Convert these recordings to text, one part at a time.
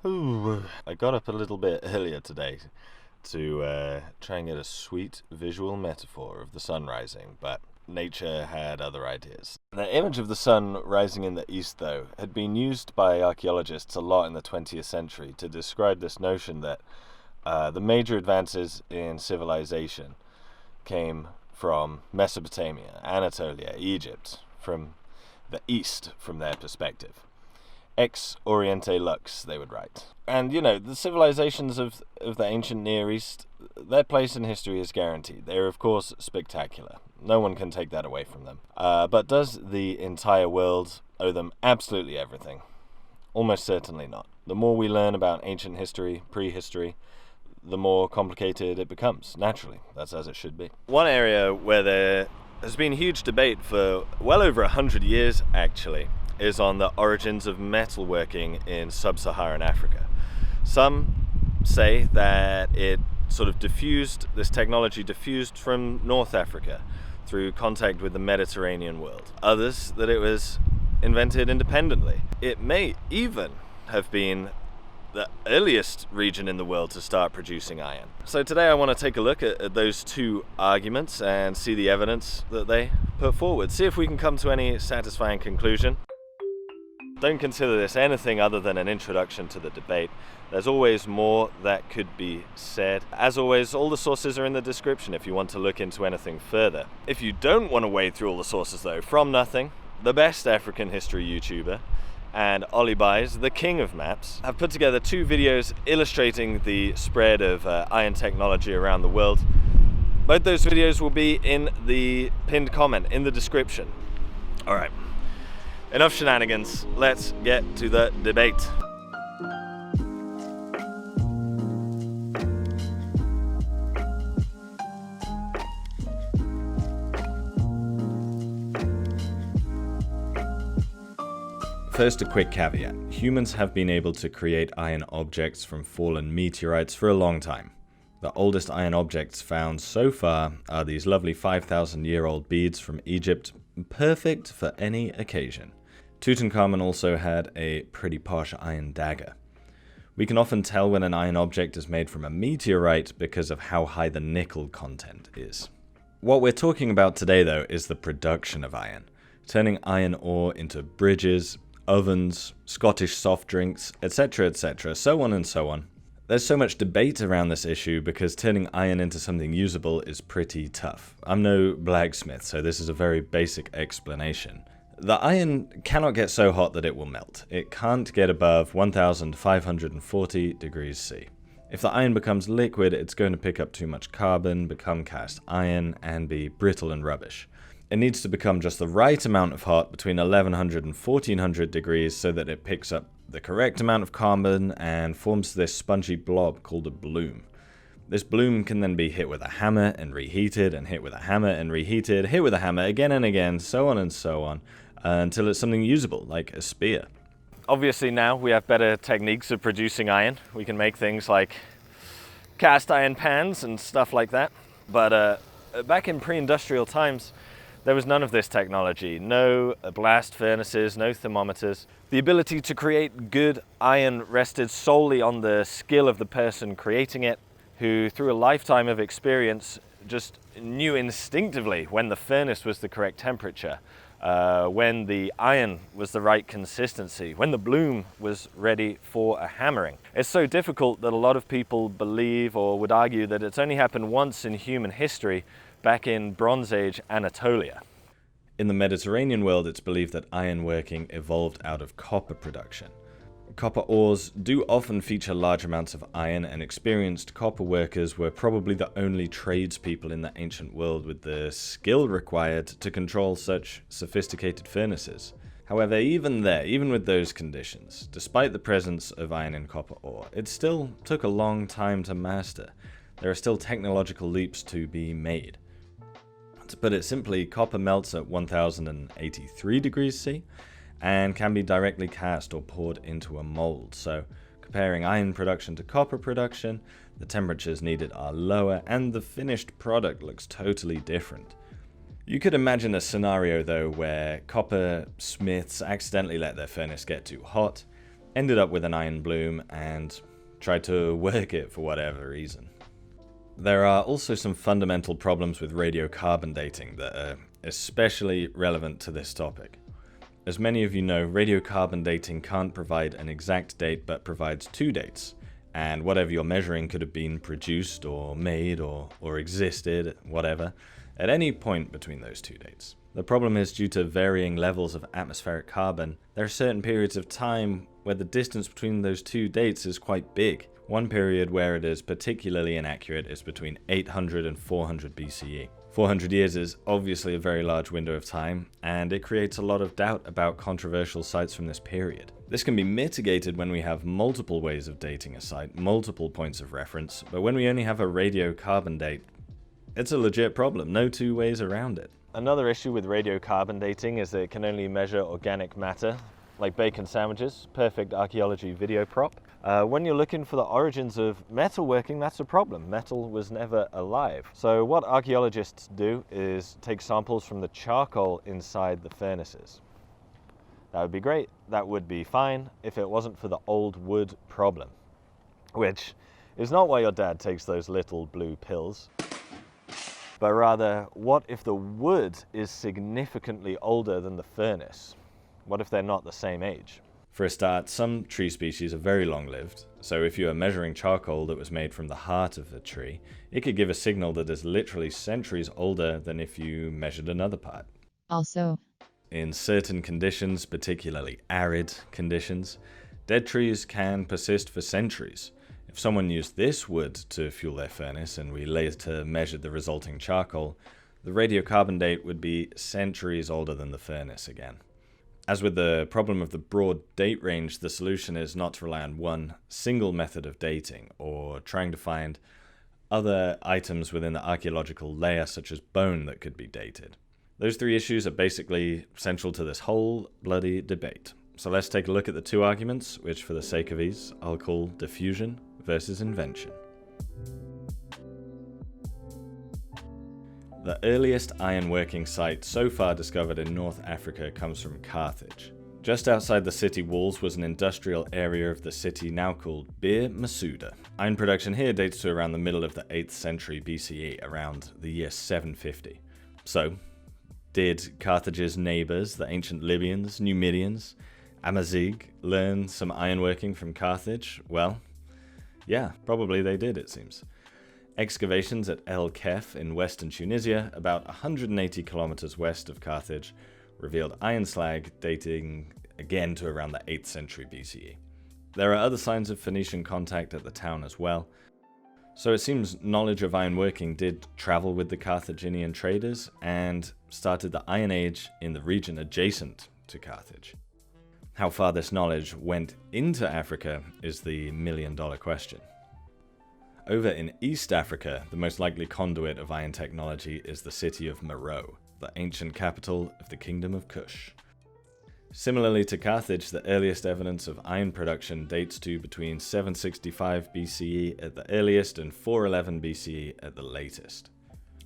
Ooh, I got up a little bit earlier today to try and get a sweet visual metaphor of the sun rising, but nature had other ideas. The image of the sun rising in the east, though, had been used by archaeologists a lot in the 20th century to describe this notion that the major advances in civilization came from Mesopotamia, Anatolia, Egypt, from the east from their perspective. Ex Oriente Lux, they would write. And, you know, the civilizations of the ancient Near East, their place in history is guaranteed. They're, of course, spectacular. No one can take that away from them. But does the entire world owe them absolutely everything? Almost certainly not. The more we learn about ancient history, prehistory, the more complicated it becomes. Naturally, that's as it should be. One area where there has been huge debate for well over 100 years, actually, is on the origins of metalworking in Sub-Saharan Africa. Some say that it sort of this technology diffused from North Africa through contact with the Mediterranean world. Others that it was invented independently. It may even have been the earliest region in the world to start producing iron. So today I want to take a look at those two arguments and see the evidence that they put forward. See if we can come to any satisfying conclusion. Don't consider this anything other than an introduction to the debate. There's always more that could be said. As always, all the sources are in the description if you want to look into anything further. If you don't want to wade through all the sources though, From Nothing, the best African history YouTuber, and Ollie Buys, the king of maps, have put together two videos illustrating the spread of iron technology around the world. Both those videos will be in the pinned comment in the description. Alright. Enough shenanigans, let's get to the debate. First, a quick caveat. Humans have been able to create iron objects from fallen meteorites for a long time. The oldest iron objects found so far are these lovely 5,000-year-old beads from Egypt, perfect for any occasion. Tutankhamun also had a pretty posh iron dagger. We can often tell when an iron object is made from a meteorite because of how high the nickel content is. What we're talking about today, though, is the production of iron, turning iron ore into bridges, ovens, Scottish soft drinks, etc., etc., so on and so on. There's so much debate around this issue because turning iron into something usable is pretty tough. I'm no blacksmith, so this is a very basic explanation. The iron cannot get so hot that it will melt. It can't get above 1540 degrees C. If the iron becomes liquid, it's going to pick up too much carbon, become cast iron, and be brittle and rubbish. It needs to become just the right amount of hot, between 1100 and 1400 degrees, so that it picks up the correct amount of carbon and forms this spongy blob called a bloom. This bloom can then be hit with a hammer and reheated, and hit with a hammer and reheated, hit with a hammer again and again, so on and so on, until it's something usable, like a spear. Obviously now we have better techniques of producing iron. We can make things like cast iron pans and stuff like that. But back in pre-industrial times, there was none of this technology. No blast furnaces, no thermometers. The ability to create good iron rested solely on the skill of the person creating it, who through a lifetime of experience just knew instinctively when the furnace was the correct temperature, when the iron was the right consistency, when the bloom was ready for a hammering. It's so difficult that a lot of people believe or would argue that it's only happened once in human history, back in Bronze Age Anatolia. In the Mediterranean world, it's believed that ironworking evolved out of copper production. Copper ores do often feature large amounts of iron, and experienced copper workers were probably the only tradespeople in the ancient world with the skill required to control such sophisticated furnaces. However, even with those conditions, despite the presence of iron in copper ore, it still took a long time to master. There are still technological leaps to be made. To put it simply, copper melts at 1083 degrees C and can be directly cast or poured into a mold. So, comparing iron production to copper production, the temperatures needed are lower and the finished product looks totally different. You could imagine a scenario though where copper smiths accidentally let their furnace get too hot, ended up with an iron bloom and tried to work it for whatever reason. There are also some fundamental problems with radiocarbon dating that are especially relevant to this topic. As many of you know, radiocarbon dating can't provide an exact date but provides two dates, and whatever you're measuring could have been produced or made or existed, whatever, at any point between those two dates. The problem is, due to varying levels of atmospheric carbon, there are certain periods of time where the distance between those two dates is quite big. One period where it is particularly inaccurate is between 800 and 400 BCE. 400 years is obviously a very large window of time, and it creates a lot of doubt about controversial sites from this period. This can be mitigated when we have multiple ways of dating a site, multiple points of reference, but when we only have a radiocarbon date, it's a legit problem, no two ways around it. Another issue with radiocarbon dating is that it can only measure organic matter, like bacon sandwiches, perfect archaeology video prop. When you're looking for the origins of metalworking, that's a problem. Metal was never alive. So what archaeologists do is take samples from the charcoal inside the furnaces. That would be great, that would be fine if it wasn't for the old wood problem, which is not why your dad takes those little blue pills, but rather, what if the wood is significantly older than the furnace? What if they're not the same age? For a start, some tree species are very long-lived, so if you are measuring charcoal that was made from the heart of a tree, it could give a signal that is literally centuries older than if you measured another part. Also, in certain conditions, particularly arid conditions, dead trees can persist for centuries. If someone used this wood to fuel their furnace and we later measured the resulting charcoal, the radiocarbon date would be centuries older than the furnace again. As with the problem of the broad date range, the solution is not to rely on one single method of dating or trying to find other items within the archaeological layer such as bone that could be dated. Those three issues are basically central to this whole bloody debate. So let's take a look at the two arguments, which for the sake of ease, I'll call diffusion versus invention. The earliest ironworking site so far discovered in North Africa comes from Carthage. Just outside the city walls was an industrial area of the city now called Bir Massouda. Iron production here dates to around the middle of the 8th century BCE, around the year 750. So, did Carthage's neighbours, the ancient Libyans, Numidians, Amazigh, learn some ironworking from Carthage? Well, yeah, probably they did, it seems. Excavations at El Kef in western Tunisia, about 180 kilometers west of Carthage, revealed iron slag dating again to around the 8th century BCE. There are other signs of Phoenician contact at the town as well, so it seems knowledge of ironworking did travel with the Carthaginian traders and started the Iron Age in the region adjacent to Carthage. How far this knowledge went into Africa is the million-dollar question. Over in East Africa, the most likely conduit of iron technology is the city of Meroe, the ancient capital of the Kingdom of Kush. Similarly to Carthage, the earliest evidence of iron production dates to between 765 BCE at the earliest and 411 BCE at the latest.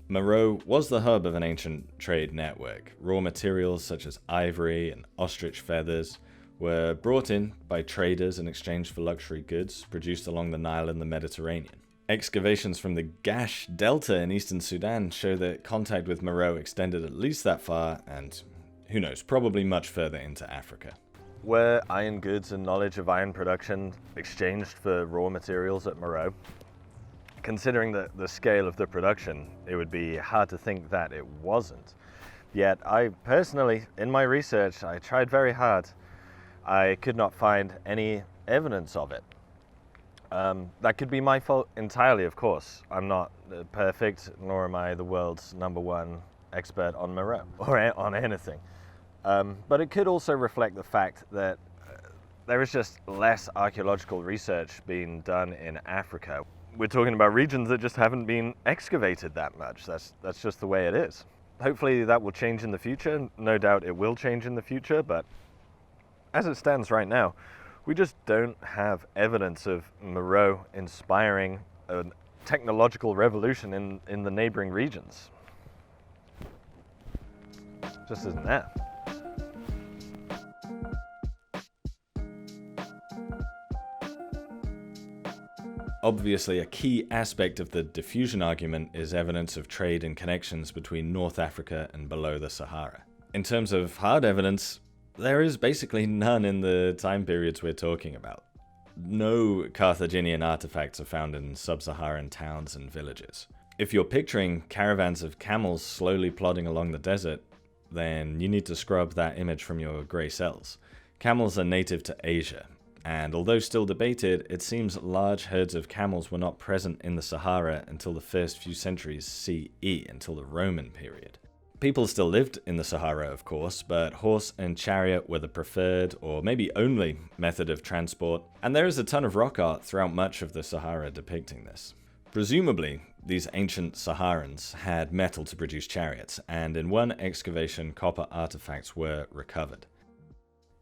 Meroe was the hub of an ancient trade network. Raw materials such as ivory and ostrich feathers were brought in by traders in exchange for luxury goods produced along the Nile and the Mediterranean. Excavations from the Gash Delta in eastern Sudan show that contact with Meroe extended at least that far and, who knows, probably much further into Africa. Were iron goods and knowledge of iron production exchanged for raw materials at Meroe? Considering the scale of the production, it would be hard to think that it wasn't. Yet I personally, in my research, I tried very hard. I could not find any evidence of it. That could be my fault entirely, of course. I'm not perfect, nor am I the world's #1 expert on Meroe, or on anything. But it could also reflect the fact that there is just less archaeological research being done in Africa. We're talking about regions that just haven't been excavated that much. That's just the way it is. Hopefully that will change in the future. No doubt it will change in the future, but as it stands right now, we just don't have evidence of Meroe inspiring a technological revolution in the neighboring regions. Just isn't there. Obviously, a key aspect of the diffusion argument is evidence of trade and connections between North Africa and below the Sahara. In terms of hard evidence, there is basically none in the time periods we're talking about. No Carthaginian artifacts are found in Sub-Saharan towns and villages. If you're picturing caravans of camels slowly plodding along the desert, then you need to scrub that image from your grey cells. Camels are native to Asia, and although still debated, it seems large herds of camels were not present in the Sahara until the first few centuries CE, until the Roman period. People still lived in the Sahara, of course, but horse and chariot were the preferred, or maybe only, method of transport, and there is a ton of rock art throughout much of the Sahara depicting this. Presumably, these ancient Saharans had metal to produce chariots, and in one excavation, copper artifacts were recovered.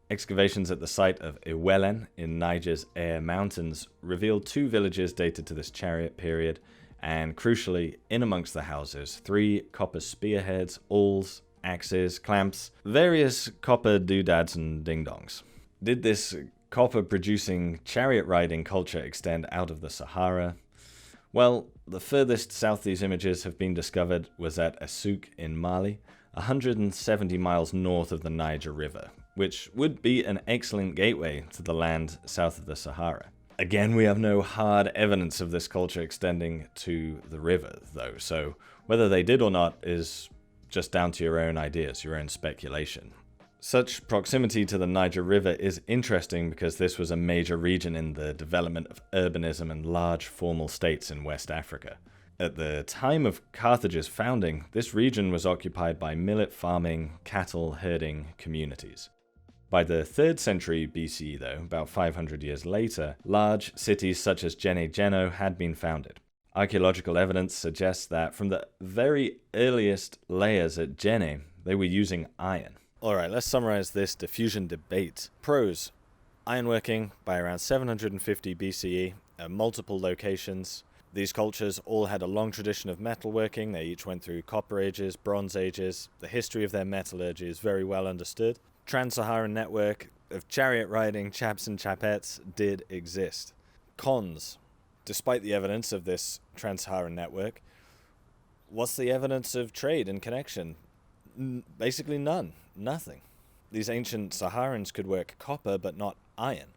Excavations at the site of Iwelen in Niger's Air Mountains revealed 2 villages dated to this chariot period, and crucially, in amongst the houses, 3 copper spearheads, awls, axes, clamps, various copper doodads and ding-dongs. Did this copper-producing chariot-riding culture extend out of the Sahara? Well, the furthest south these images have been discovered was at Assouk in Mali, 170 miles north of the Niger River, which would be an excellent gateway to the land south of the Sahara. Again, we have no hard evidence of this culture extending to the river, though, so whether they did or not is just down to your own ideas, your own speculation. Such proximity to the Niger River is interesting because this was a major region in the development of urbanism and large formal states in West Africa. At the time of Carthage's founding, this region was occupied by millet farming, cattle herding communities. By the 3rd century BCE, though, about 500 years later, large cities such as Geno had been founded. Archaeological evidence suggests that from the very earliest layers at Gene, they were using iron. Alright, let's summarize this diffusion debate. Pros: ironworking by around 750 BCE at multiple locations. These cultures all had a long tradition of metalworking. They each went through Copper Ages, Bronze Ages. The history of their metallurgy is very well understood. Trans-Saharan network of chariot riding chaps and chapettes did exist. Cons: despite the evidence of this Trans-Saharan network, what's the evidence of trade and connection? Basically none. Nothing. These ancient Saharans could work copper but not iron.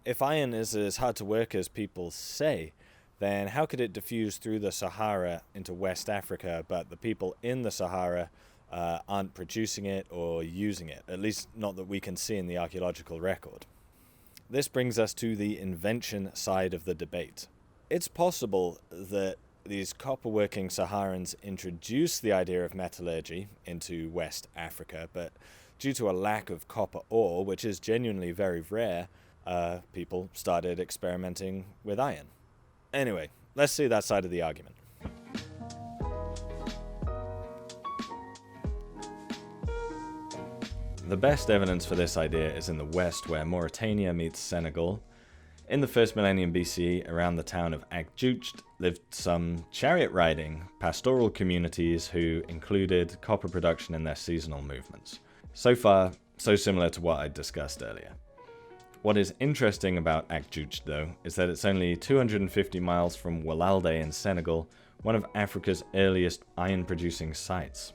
If iron is as hard to work as people say, then how could it diffuse through the Sahara into West Africa, but the people in the Sahara aren't producing it or using it, at least not that we can see in the archaeological record? This brings us to the invention side of the debate. It's possible that these copper-working Saharans introduced the idea of metallurgy into West Africa, but due to a lack of copper ore, which is genuinely very rare, people started experimenting with iron. Anyway, let's see that side of the argument. The best evidence for this idea is in the west, where Mauritania meets Senegal. In the 1st millennium BCE, around the town of Akjucht, lived some chariot-riding pastoral communities who included copper production in their seasonal movements. So far, so similar to what I discussed earlier. What is interesting about Akjucht, though, is that it's only 250 miles from Walalde in Senegal, one of Africa's earliest iron-producing sites.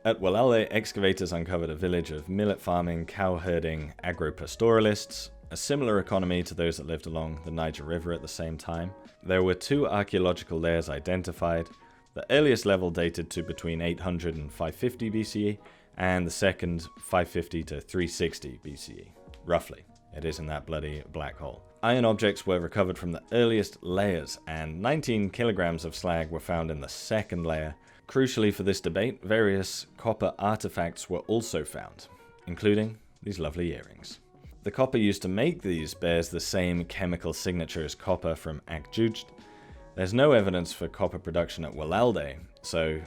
At Walalde, excavators uncovered a village of millet farming, cow herding, agro-pastoralists, a similar economy to those that lived along the Niger River at the same time. There were 2 archaeological layers identified. The earliest level dated to between 800 and 550 BCE, and the second 550 to 360 BCE, roughly. It is in that bloody black hole. Iron objects were recovered from the earliest layers, and 19 kilograms of slag were found in the second layer. Crucially for this debate, various copper artifacts were also found, including these lovely earrings. The copper used to make these bears the same chemical signature as copper from Akjucht. There's no evidence for copper production at Walalde, so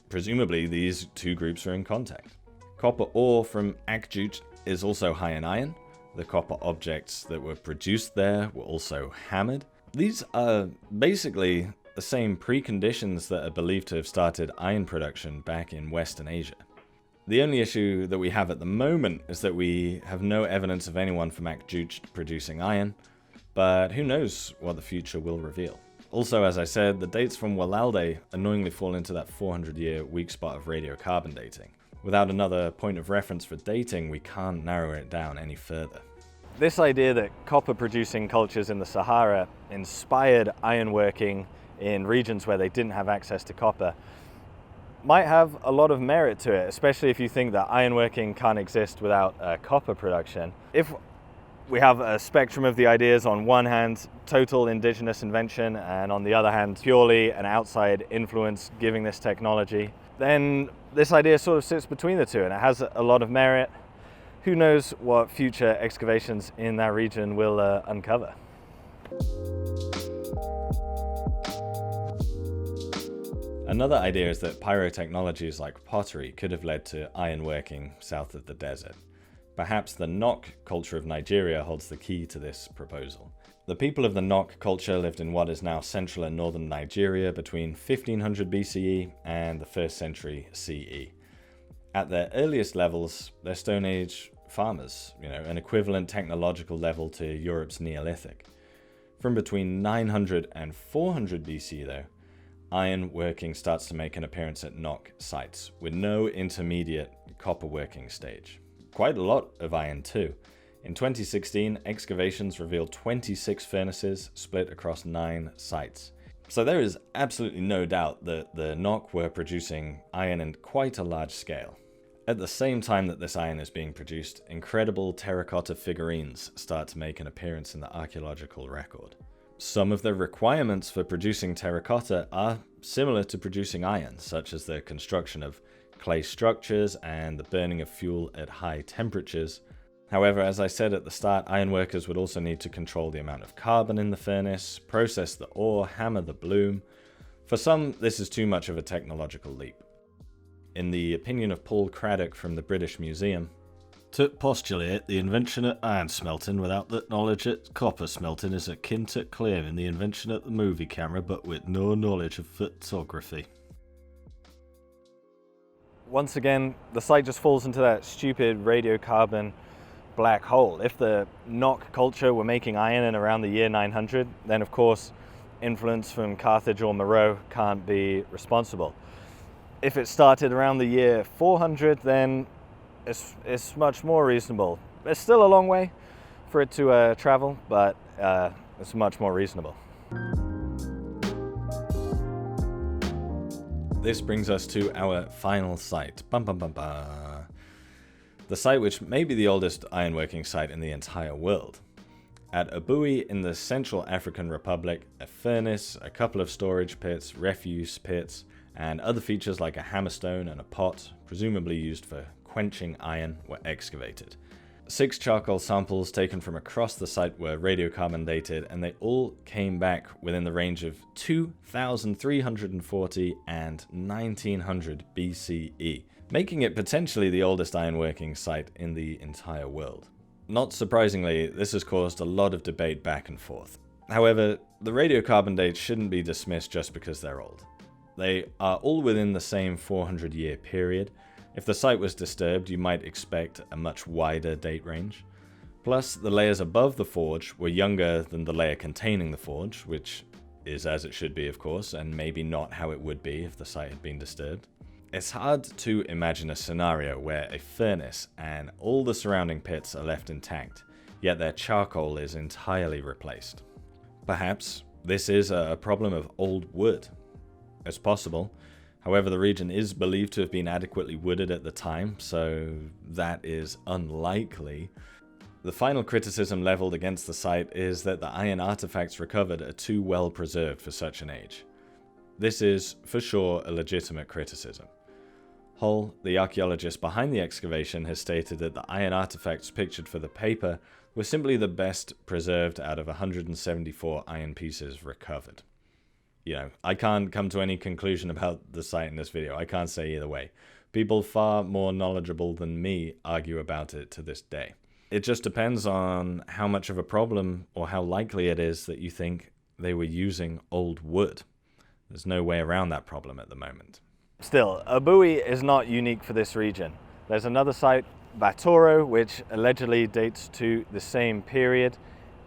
presumably these 2 groups are in contact. Copper ore from Akjucht is also high in iron. The copper objects that were produced there were also hammered. These are basically the same preconditions that are believed to have started iron production back in Western Asia. The only issue that we have at the moment is that we have no evidence of anyone from Akjucht producing iron. But who knows what the future will reveal. Also, as I said, the dates from Walalde annoyingly fall into that 400-year weak spot of radiocarbon dating. Without another point of reference for dating, we can't narrow it down any further. This idea that copper-producing cultures in the Sahara inspired ironworking in regions where they didn't have access to copper might have a lot of merit to it, especially if you think that ironworking can't exist without copper production. If we have a spectrum of the ideas, on one hand, total indigenous invention, and on the other hand, purely an outside influence giving this technology, then this idea sort of sits between the two, and it has a lot of merit. Who knows what future excavations in that region will uncover. Another idea is that pyrotechnologies like pottery could have led to ironworking south of the desert. Perhaps the Nok culture of Nigeria holds the key to this proposal. The people of the Nok culture lived in what is now central and northern Nigeria between 1500 BCE and the 1st century CE. At their earliest levels, they're Stone Age farmers, an equivalent technological level to Europe's Neolithic. From between 900 and 400 BC though, iron working starts to make an appearance at Nok sites, with no intermediate copper working stage. Quite a lot of iron too. In 2016, excavations revealed 26 furnaces split across 9 sites. So there is absolutely no doubt that the Nok were producing iron in quite a large scale. At the same time that this iron is being produced, incredible terracotta figurines start to make an appearance in the archaeological record. Some of the requirements for producing terracotta are similar to producing iron, such as the construction of clay structures and the burning of fuel at high temperatures. However, as I said at the start, ironworkers would also need to control the amount of carbon in the furnace, process the ore, hammer the bloom. For some, this is too much of a technological leap. In the opinion of Paul Craddock from the British Museum, to postulate the invention of iron smelting without the knowledge that copper smelting is akin to claiming the invention of the movie camera but with no knowledge of photography. Once again, the site just falls into that stupid radiocarbon black hole. If the Nok culture were making iron in around the year 900, then of course influence from Carthage or Meroe can't be responsible. If it started around the year 400, then it's much more reasonable. It's still a long way for it to travel, but it's much more reasonable. This brings us to our final site. The site which may be the oldest ironworking site in the entire world. At Oooooh in the Central African Republic, a furnace, a couple of storage pits, refuse pits, and other features like a hammerstone and a pot, presumably used for quenching iron, were excavated. 6 charcoal samples taken from across the site were radiocarbon dated, and they all came back within the range of 2340 and 1900 BCE, making it potentially the oldest ironworking site in the entire world. Not surprisingly, this has caused a lot of debate back and forth. However, the radiocarbon dates shouldn't be dismissed just because they're old. They are all within the same 400-year period. If the site was disturbed, you might expect a much wider date range. Plus, the layers above the forge were younger than the layer containing the forge, which is as it should be, of course, and maybe not how it would be if the site had been disturbed. It's hard to imagine a scenario where a furnace and all the surrounding pits are left intact, yet their charcoal is entirely replaced. Perhaps this is a problem of old wood. It's possible. However, the region is believed to have been adequately wooded at the time, so that is unlikely. The final criticism leveled against the site is that the iron artifacts recovered are too well preserved for such an age. This is, for sure, a legitimate criticism. Hull, the archaeologist behind the excavation, has stated that the iron artifacts pictured for the paper were simply the best preserved out of 174 iron pieces recovered. I can't come to any conclusion about the site in this video. I can't say either way. People far more knowledgeable than me argue about it to this day. It just depends on how much of a problem or how likely it is that you think they were using old wood. There's no way around that problem at the moment. Still, Oooooh is not unique for this region. There's another site, Batoro, which allegedly dates to the same period,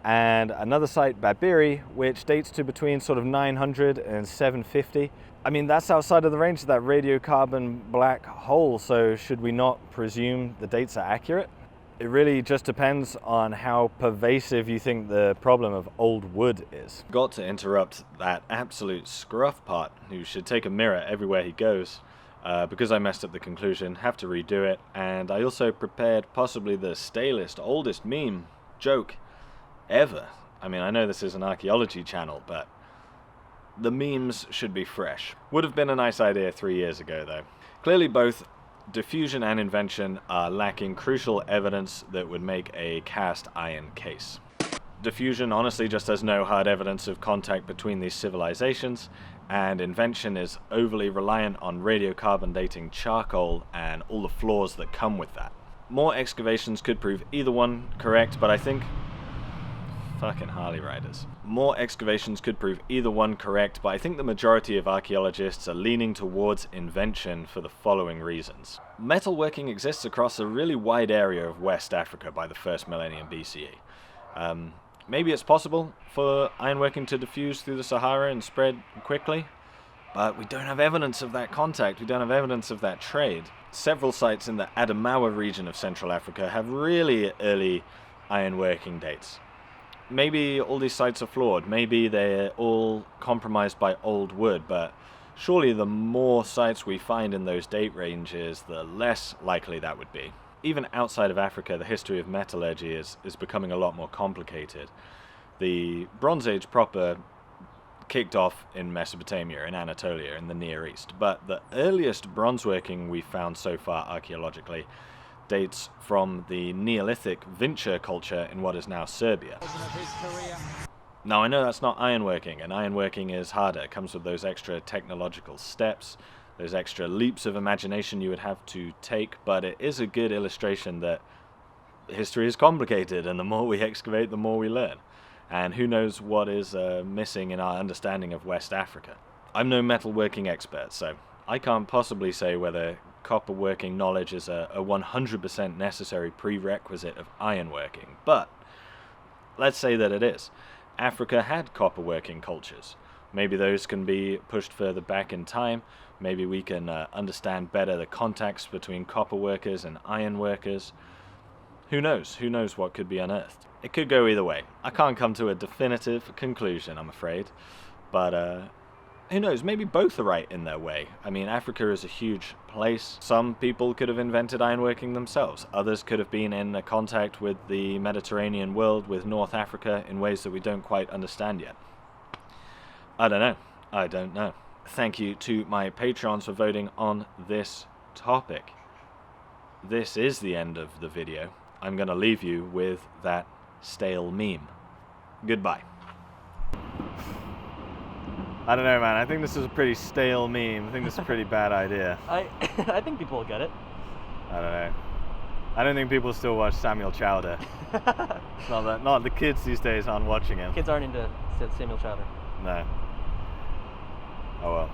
and another site, Babiri, which dates to between sort of 900 and 750. I mean, that's outside of the range of that radiocarbon black hole, so should we not presume the dates are accurate? It really just depends on how pervasive you think the problem of old wood is. Got to interrupt that absolute scruff part who should take a mirror everywhere he goes. Because I messed up the conclusion, have to redo it, and I also prepared possibly the stalest, oldest meme joke ever. I mean, I know this is an archaeology channel, but the memes should be fresh. Would have been a nice idea 3 years ago, though. Clearly both Diffusion and Invention are lacking crucial evidence that would make a cast iron case. Diffusion honestly just has no hard evidence of contact between these civilizations, and Invention is overly reliant on radiocarbon dating charcoal and all the flaws that come with that. More excavations could prove either one correct, but I think... Fucking Harley Riders. More excavations could prove either one correct, but I think the majority of archaeologists are leaning towards Invention for the following reasons. Metalworking exists across a really wide area of West Africa by the 1st millennium BCE. Maybe it's possible for ironworking to diffuse through the Sahara and spread quickly, but we don't have evidence of that contact, we don't have evidence of that trade. Several sites in the Adamawa region of Central Africa have really early ironworking dates. Maybe all these sites are flawed, maybe they're all compromised by old wood, but surely the more sites we find in those date ranges, the less likely that would be. Even outside of Africa, the history of metallurgy is becoming a lot more complicated. The Bronze Age proper kicked off in Mesopotamia, in Anatolia, in the Near East, but the earliest bronzeworking we found so far archaeologically dates from the Neolithic Vinča culture in what is now Serbia. Now I know that's not ironworking, and ironworking is harder, it comes with those extra technological steps, those extra leaps of imagination you would have to take, but it is a good illustration that history is complicated, and the more we excavate, the more we learn. And who knows what is missing in our understanding of West Africa. I'm no metalworking expert, so I can't possibly say whether copperworking knowledge is a 100% necessary prerequisite of ironworking, but let's say that it is. Africa had copperworking cultures. Maybe those can be pushed further back in time. Maybe we can understand better the contacts between copper workers and iron workers. Who knows? Who knows what could be unearthed? It could go either way. I can't come to a definitive conclusion, I'm afraid. But who knows? Maybe both are right in their way. I mean, Africa is a huge place. Some people could have invented ironworking themselves. Others could have been in contact with the Mediterranean world, with North Africa, in ways that we don't quite understand yet. I don't know. I don't know. Thank you to my patrons for voting on this topic. This is the end of the video. I'm going to leave you with that stale meme. Goodbye. I don't know, man. I think this is a pretty stale meme. I think this is a pretty bad idea. I think people will get it. I don't know. I don't think people still watch Samuel Chowder. Not the kids these days aren't watching him. Kids aren't into Samuel Chowder. No. Oh well.